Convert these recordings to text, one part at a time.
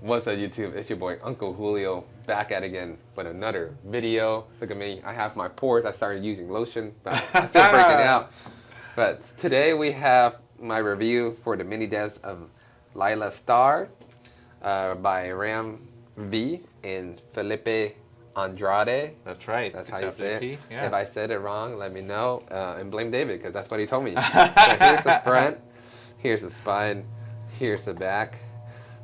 What's up, YouTube? It's your boy Uncle Julio back at again with another video. Look at me. I have my pores. I started using lotion, but I'm still breaking out. But today we have my review for the mini devs of LAILA STARR by Ram V and Felipe Andrade. That's right. That's how you say it. Yeah. If I said it wrong, let me know and blame David because that's what he told me. So here's the front, here's the spine, here's the back.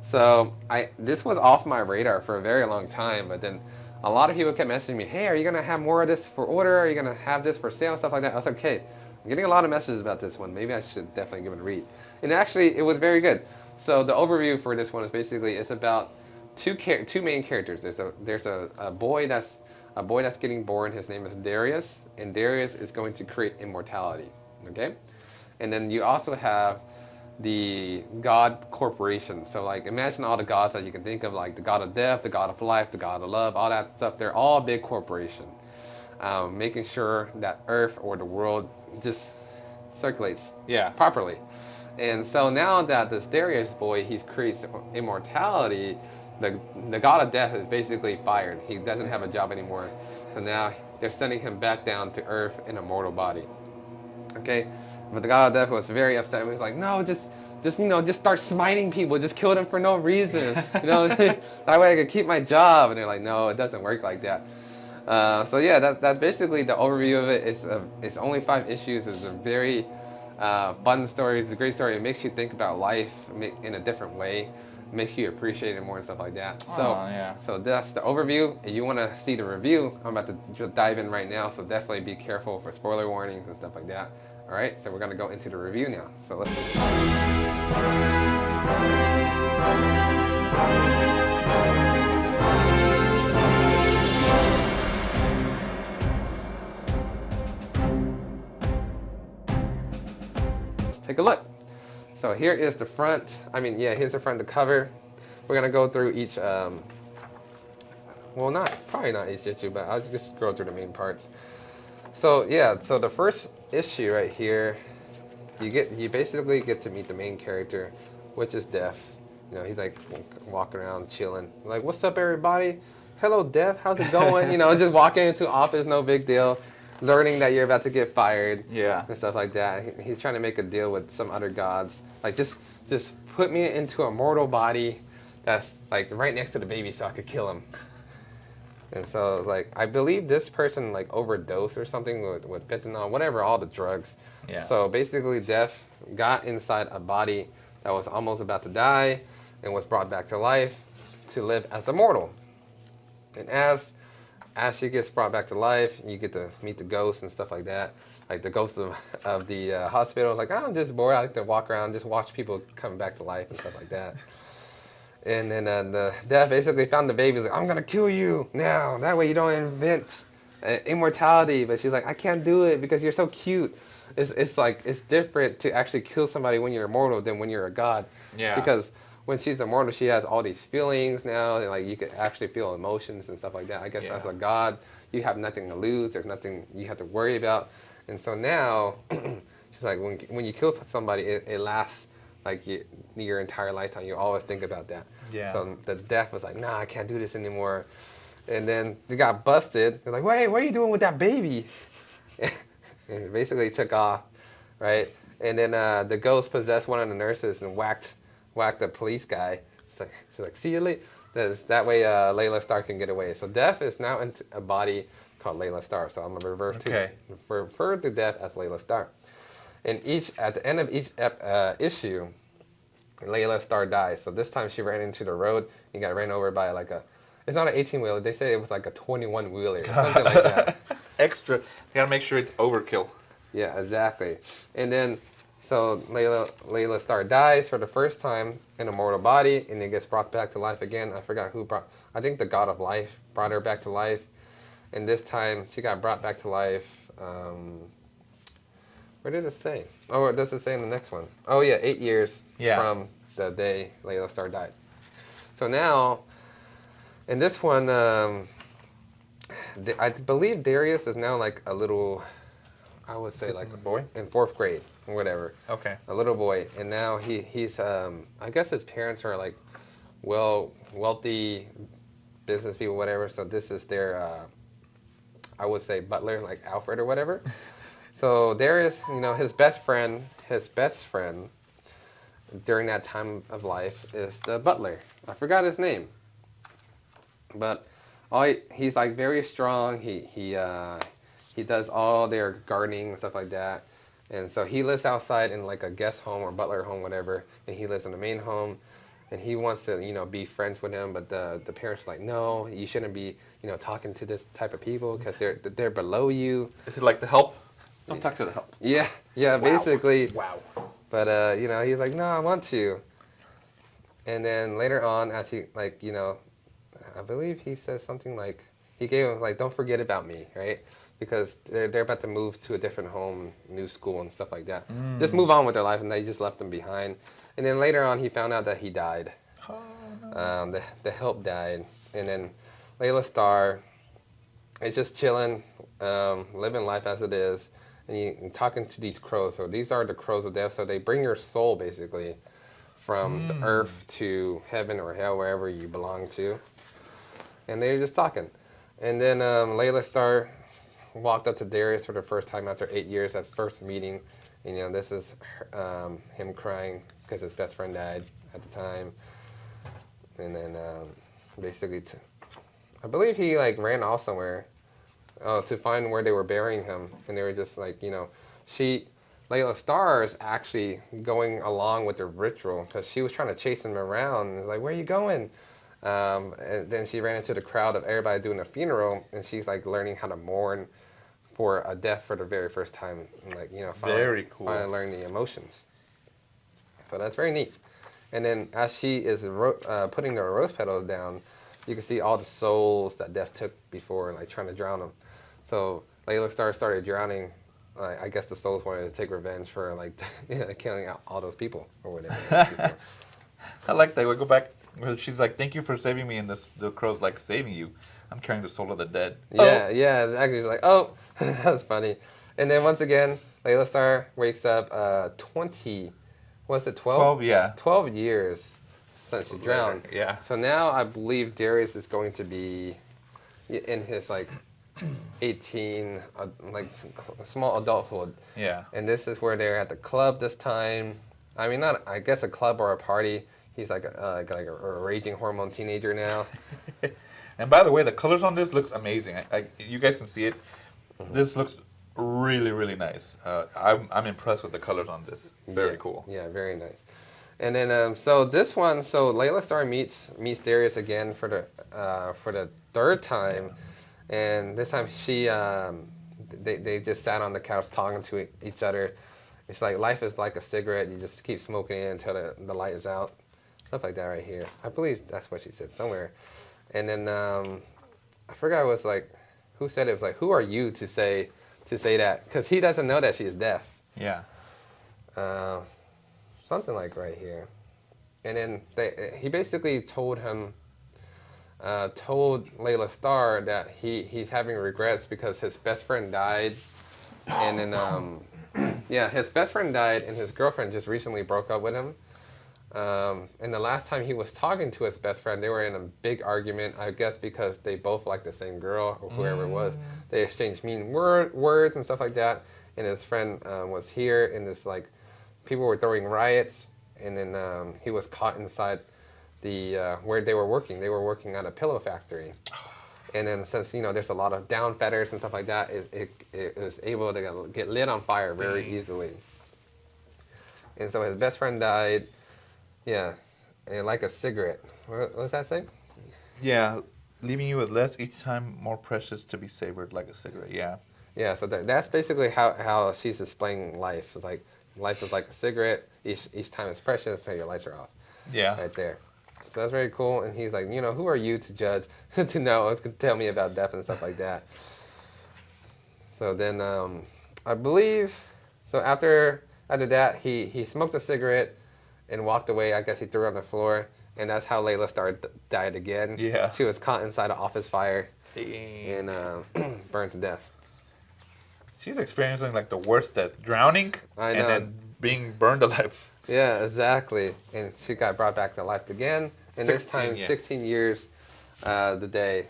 So this was off my radar for a very long time, but then a lot of people kept messaging me, hey, are you gonna have more of this for order? Are you gonna have this for sale, stuff like that? I was like, okay, I'm getting a lot of messages about this one. Maybe I should definitely give it a read. And actually, it was very good. So the overview for this one is basically it's about two main characters. There's a boy that's getting born. His name is Darius, and Darius is going to create immortality. Okay, and then you also have the God corporation. So like imagine all the gods that you can think of, like the God of death, the God of life, the God of love, all that stuff. They're all a big corporation, making sure that Earth or the world just circulates properly. And so now that this Darius boy, he creates immortality, the God of death is basically fired. He doesn't have a job anymore. So now they're sending him back down to Earth in a mortal body. Okay? But the God of death was very upset. He was like, no, just start smiting people. Just kill them for no reason. That way I could keep my job. And they're like, no, it doesn't work like that. So yeah, that's basically the overview of it. It's only 5 issues. It's a very fun story. It's a great story. It makes you think about life in a different way. It makes you appreciate it more and stuff like that. So that's the overview. If you want to see the review, I'm about to dive in right now. So definitely be careful for spoiler warnings and stuff like that. All right, so we're going to go into the review now. So let's let's take a look. So here is the front. Here's the front, the cover. We're going to go through each, well, probably not each issue, but I'll just scroll through the main parts. So yeah, so the first issue right here, you basically get to meet the main character, which is Def. He's like walking around chilling, like, what's up everybody? Hello Def, how's it going? Just walking into office, no big deal. Learning that you're about to get fired, and stuff like that. He's trying to make a deal with some other gods, like just put me into a mortal body that's like right next to the baby so I could kill him. And so like I believe this person like overdosed or something with fentanyl, whatever, all the drugs. Yeah. So basically Def got inside a body that was almost about to die and was brought back to life to live as a mortal. And as she gets brought back to life, you get to meet the ghosts and stuff like that. Like the ghost of the hospital. Like, I'm just bored. I like to walk around, just watch people coming back to life and stuff like that. And then the Def basically found the baby. Like, I'm going to kill you now. That way you don't invent immortality. But she's like, I can't do it because you're so cute. It's like, it's different to actually kill somebody when you're immortal than when you're a god. Yeah. Because when she's immortal, she has all these feelings now. And like you can actually feel emotions and stuff like that. I guess as a god, you have nothing to lose. There's nothing you have to worry about. And so now, she's like, when you kill somebody, it lasts like your entire lifetime. You always think about that. Yeah. So the Def was like, nah, I can't do this anymore. And then they got busted. They're like, wait, what are you doing with that baby? And it basically took off, right? And then the ghost possessed one of the nurses and whacked the police guy. She's like, see you later. That way LAILA STARR can get away. So Def is now in a body called LAILA STARR. So I'm going to refer to Def as LAILA STARR. And at the end of each issue, LAILA STARR dies. So this time she ran into the road and got ran over by like it's not an 18-wheeler. They say it was like a 21-wheeler or something like that. Extra. You gotta make sure it's overkill. Yeah, exactly. And then, so LAILA STARR dies for the first time in a mortal body, and then gets brought back to life again. I forgot who I think the God of life brought her back to life. And this time, she got brought back to life. Where did it say? Oh, does it say in the next one? Oh yeah, 8 years from the day LAILA STARR died. So now, in this one, I believe Darius is now like a little, I would say like a boy in 4th grade or whatever. Okay. A little boy, and now he's I guess his parents are like wealthy business people, whatever. So this is their, I would say, butler, like Alfred or whatever. So Darius, his best friend during that time of life is the butler. I forgot his name, but he's like very strong. He does all their gardening and stuff like that. And so he lives outside in like a guest home or butler home, whatever, and he lives in the main home. And he wants to, be friends with him, but the parents are like, no, you shouldn't be, talking to this type of people because they're below you. Is it like the help? Don't talk to the help. Yeah, Wow. basically. Wow. But he's like, no, I want to. And then later on, as he I believe he says something like, he gave him like, don't forget about me, right? Because they're about to move to a different home, new school and stuff like that. Just move on with their life, and they just left him behind. And then later on, he found out that he died. Oh, no. The help died. And then LAILA STARR is just chilling, living life as it is, and talking to these crows. So these are the crows of death. So they bring your soul, basically, from the earth to heaven or hell, wherever you belong to. And they're just talking. And then LAILA STARR walked up to Darius for the first time after 8 years, that first meeting. And, this is him crying because his best friend died at the time. And then basically, I believe he like ran off somewhere to find where they were burying him. And they were just like, LAILA STARR is actually going along with the ritual because she was trying to chase him around. And was like, where are you going? And then she ran into the crowd of everybody doing a funeral, and she's like learning how to mourn for a death for the very first time, and like Very cool. finally learn the emotions. So that's very neat. And then as she is putting the rose petals down, you can see all the souls that death took before, like trying to drown them. So LAILA STARR started drowning. I guess the souls wanted to take revenge for like killing out all those people or whatever. I like that. We go back. She's like, thank you for saving me, and the crow's like, saving you. I'm carrying the soul of the dead. Yeah, actually, she's like, oh, that's funny. And then once again, LAILA STARR wakes up 12? 12, yeah. 12 years since she drowned. Yeah. So now I believe Darius is going to be in his like 18, like small adulthood. Yeah. And this is where they're at the club this time. I mean, not, I guess a club or a party. He's like a raging hormone teenager now. And by the way, the colors on this looks amazing. You guys can see it. Mm-hmm. This looks really, really nice. I'm impressed with the colors on this. Very cool. Yeah, very nice. And then so this one, so LAILA STARR meets Darius again for the third time, and this time they just sat on the couch talking to each other. It's like life is like a cigarette. You just keep smoking it until the light is out. Stuff like that right here. I believe that's what she said somewhere. And then I forgot it was like, who said it? It was like, who are you to say that? Because he doesn't know that she's deaf. Yeah. Something like right here. And then he basically told LAILA STARR that he's having regrets because his best friend died. And then, his best friend died and his girlfriend just recently broke up with him. And the last time he was talking to his best friend, they were in a big argument, I guess because they both liked the same girl or whoever it was. They exchanged mean words and stuff like that. And his friend was here, and this like people were throwing riots, and then he was caught inside the where they were working. They were working at a pillow factory. And then since there's a lot of down feathers and stuff like that, it was able to get lit on fire very easily. And so his best friend died. Yeah, and like a cigarette. What does that say? Yeah, leaving you with less each time, more precious to be savored like a cigarette. Yeah. Yeah, so that's basically how she's displaying life. It's like life is like a cigarette. Each time is precious until your lights are off. Yeah. Right there. So that's very cool. And he's like, who are you to judge, to know, to tell me about death and stuff like that. So then I believe, so after that, he smoked a cigarette and walked away. I guess he threw it on the floor, and that's how LAILA STARR died again. Yeah. She was caught inside an office fire Dang. and burned to death. She's experiencing like the worst death, drowning I know. and then being burned alive. Yeah, exactly. And she got brought back to life again. And this 16, time, yeah. 16 years, the day.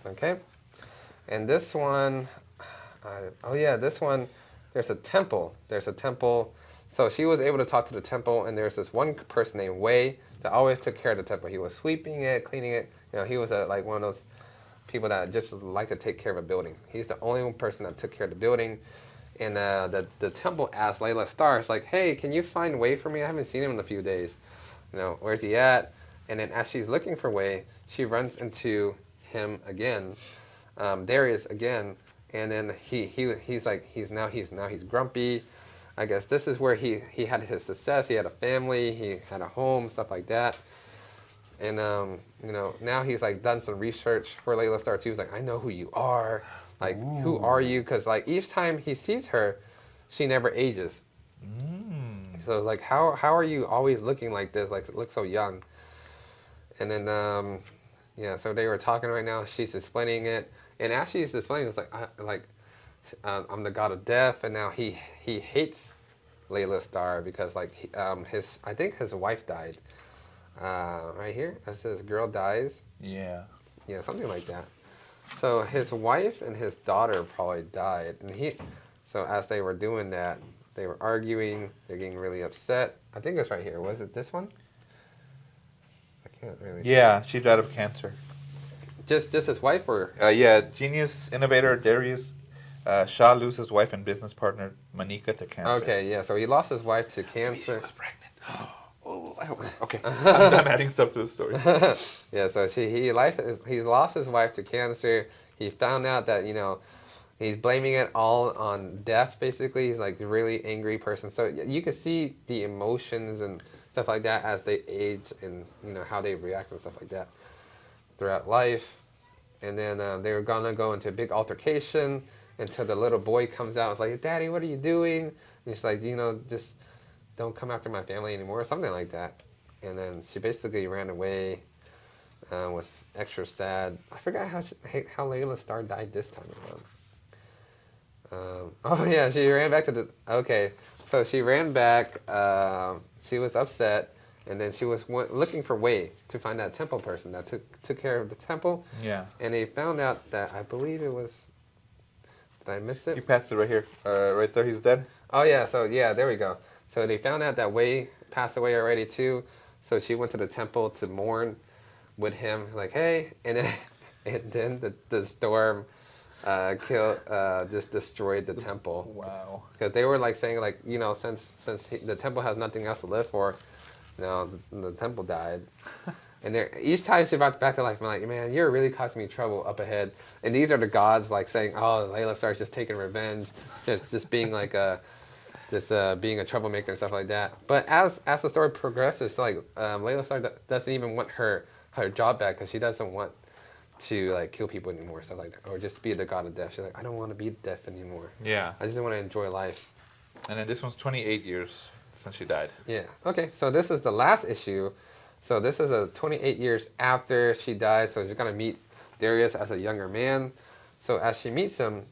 Okay? And this one, oh yeah, this one, there's a temple. There's a temple. So she was able to talk to the temple, and there's this one person named Wei that always took care of the temple. He was sweeping it, cleaning it. You know, he was like one of those people that just like to take care of a building. He's the only one person that took care of the building. And the temple asked LAILA STARR, like, hey, can you find Wei for me? I haven't seen him in a few days. You know, where's he at? And then as she's looking for Wei, she runs into him again, Darius again, and then he's like he's grumpy. I guess this is where he had his success. He had a family, he had a home, stuff like that. And you know, now he's like done some research for LAILA STARR too. He's like, I know who you are. Like, Ooh. who are you? Because like each time he sees her, she never ages. So it's like, how are you always looking like this? Like, look so young. And then yeah, so they were talking right now. She's explaining it, and as she's explaining, it's like I'm the god of death, and now he hates LAILA STARR because like I think his wife died. Right here, it says girl dies. Yeah. Yeah, something like that. So his wife and his daughter probably died, and so as they were doing that, they were arguing. They're getting really upset. I think it's right here. Was it this one? I can't really. Yeah, she died of cancer. Just his wife, or? Yeah, genius innovator Darius Shah loses his wife and business partner Manika to cancer. Okay, yeah. So he lost his wife to cancer. She was pregnant. Oh, I hope. Okay, I'm adding stuff to the story. Yeah, so he lost his wife to cancer. He found out that, you know, he's blaming it all on death, basically. He's like a really angry person. So you can see the emotions and stuff like that as they age, and, you know, how they react and stuff like that throughout life. And then they were going to go into a big altercation until the little boy comes out. It's like, Daddy, what are you doing? And he's like, you know, just don't come after my family anymore, or something like that. And then she basically ran away, was extra sad. I forgot how LAILA STARR died this time around. Oh yeah, she ran back to okay, so she ran back, she was upset, and then she was looking for Wei to find that temple person that took care of the temple. Yeah. And they found out that, I believe it was, did I miss it? You passed it right here. Right there, he's dead. Oh yeah, so yeah, there we go. So they found out that Wei passed away already too. So she went to the temple to mourn with him, like, hey, and then the storm just destroyed the temple. Wow. Because they were like saying, like, you know, since the temple has nothing else to live for, you know, the temple died. And each time she's back to life, I'm like, man, you're really causing me trouble up ahead. And these are the gods like saying, oh, LAILA STARR's just taking revenge, just being like being a troublemaker and stuff like that. But as the story progresses, like LAILA STARR doesn't even want her job back because she doesn't want to like kill people anymore, stuff like that, or just be the god of death. She's like, I don't want to be death anymore. Yeah. I just want to enjoy life. And then this one's 28 years since she died. Yeah. Okay. So this is the last issue. So this is 28 years after she died. So she's gonna meet Darius as a younger man. So as she meets him,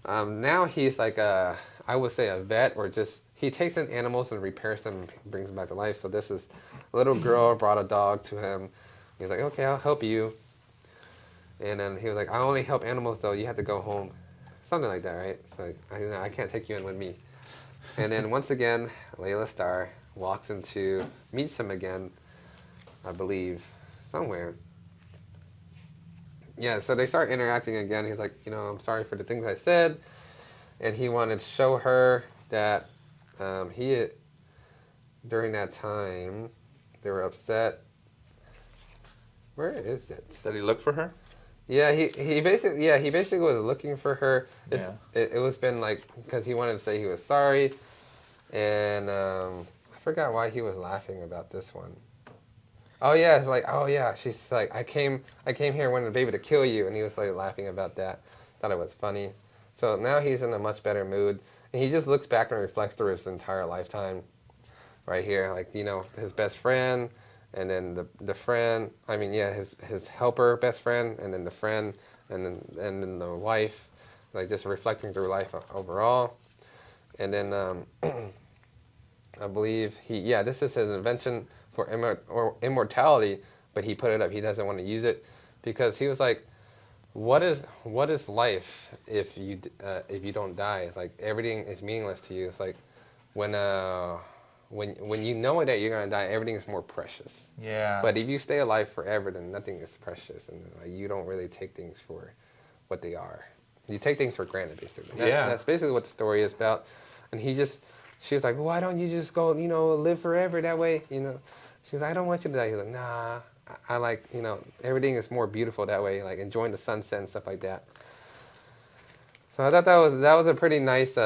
now he's like I would say a vet, or just he takes in animals and repairs them and brings them back to life. So this is a little girl brought a dog to him. He's like, okay, I'll help you. And then he was like, I only help animals though. You have to go home, something like that, right? So I can't take you in with me. And then once again, LAILA STARR meets him again, I believe, somewhere. Yeah, so they start interacting again. He's like, you know, I'm sorry for the things I said. And he wanted to show her that during that time, they were upset. Where is it? Did he look for her? Yeah, he basically was looking for her. It was been like, because he wanted to say he was sorry. And I forgot why he was laughing about this one. Oh yeah, it's like, oh yeah, she's like, I came here wanting the baby to kill you, and he was like laughing about that. Thought it was funny. So now he's in a much better mood, and he just looks back and reflects through his entire lifetime, right here, like, you know, his best friend, and then the friend. I mean, yeah, his helper best friend, and then the friend, and then the wife, like just reflecting through life overall. And then I believe this is his invention for immortality, but he put it up. He doesn't want to use it because he was like, what is life if you don't die? It's like everything is meaningless to you. It's like when you know that you're gonna die, everything is more precious. Yeah. But if you stay alive forever, then nothing is precious, and like, you don't really take things for what they are. You take things for granted, basically. That's basically what the story is about. And she was like, why don't you just go, live forever that way, She's like, I don't want you to die. He's like, nah, I like, everything is more beautiful that way, like enjoying the sunset and stuff like that. So I thought that was a pretty nice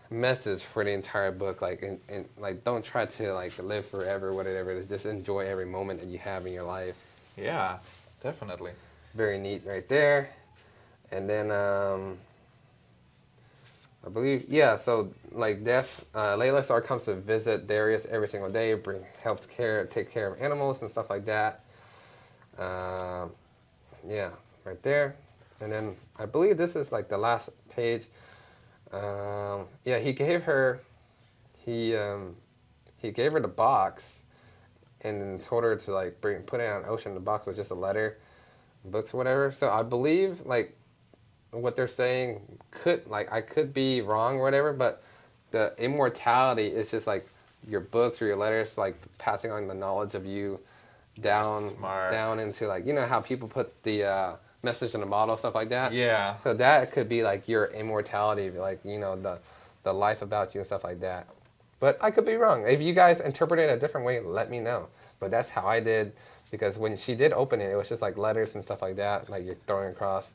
message for the entire book. Like, and like, don't try to like live forever, whatever. Just enjoy every moment that you have in your life. Yeah, definitely. Very neat, right there. And then I believe, so like LAILA STARR comes to visit Darius every single day, take care of animals and stuff like that. Yeah, right there. And then I believe this is like the last page. He gave her the box and told her to like put it on an ocean. The box was just a letter, books or whatever. So I believe like what they're saying I could be wrong or whatever, but the immortality is just like your books or your letters, like passing on the knowledge of you down into like, how people put the message in a bottle, stuff like that. Yeah. So that could be like your immortality, like, the life about you and stuff like that. But I could be wrong. If you guys interpret it a different way, let me know. But that's how I did, because when she did open it, it was just like letters and stuff like that, like you're throwing across.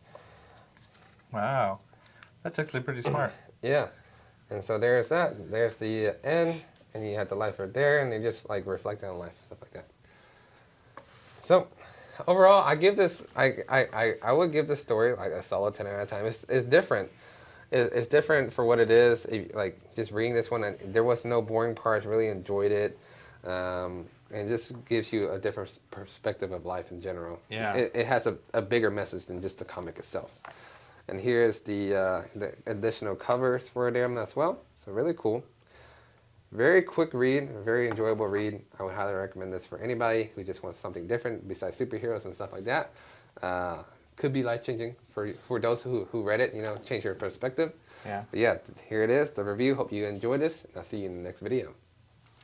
Wow. That's actually pretty smart. Yeah. And so there's that. There's the end, and you have the life right there, and they just like reflect on life, stuff like that. So overall, I give this, I would give this story like a solid 10 out of 10. It's different. It's different for what it is. Like just reading this one, there was no boring parts. Really enjoyed it, and just gives you a different perspective of life in general. Yeah. It has a bigger message than just the comic itself. And here's the additional covers for them as well. So really cool. Very quick read, very enjoyable read. I would highly recommend this for anybody who just wants something different besides superheroes and stuff like that. Could be life-changing for those who read it, change your perspective. Yeah. But yeah, here it is, the review. Hope you enjoyed this, and I'll see you in the next video.